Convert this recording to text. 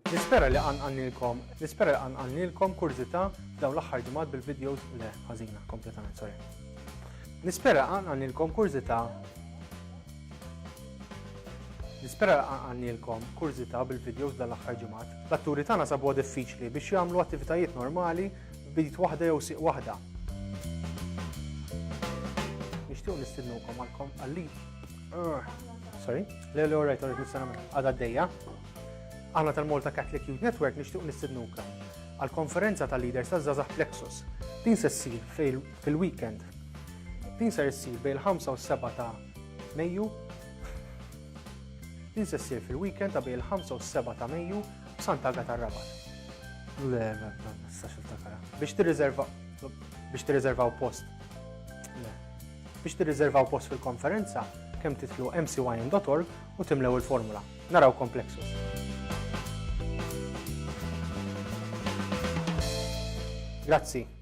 Nispera li għannilkom kurzita f'dawn l-aħħar ġimgħat bil-videos ħażina kompletament, sorry. Nispera għannilkom kurzita bil-videos dal-aħħar ġimgħat. L-atturi tagħna sabuha diffiċli biex jagħmlu attivitajiet normali b'bidit waħda jew siq waħda. Nixtiequ nistidnukom għalli. Sorry? Le, alright, nistana għadha d-dejja. Aħna tal-Malta Catholic Youth Network nixtiequ nistidnukom għall-konferenza tal-leaders taż-żgħażagħ Plexus. Din se ssir fil-weekend. Din se ssir bejn il-5 u s-7 ta' Mejju. Din se ssir fil-weekend ta' bejn il-5 u s-7 ta' Mejju b'Sant'Agata tar-Rabat. Le, ma nistax niftakara. Biex tirriżervaw post. Le. Biex tirriżervaw post fil-konferenza, kemm titlu mcyn.org u timlew il-formula. Narawkom Plexus. Grazzi.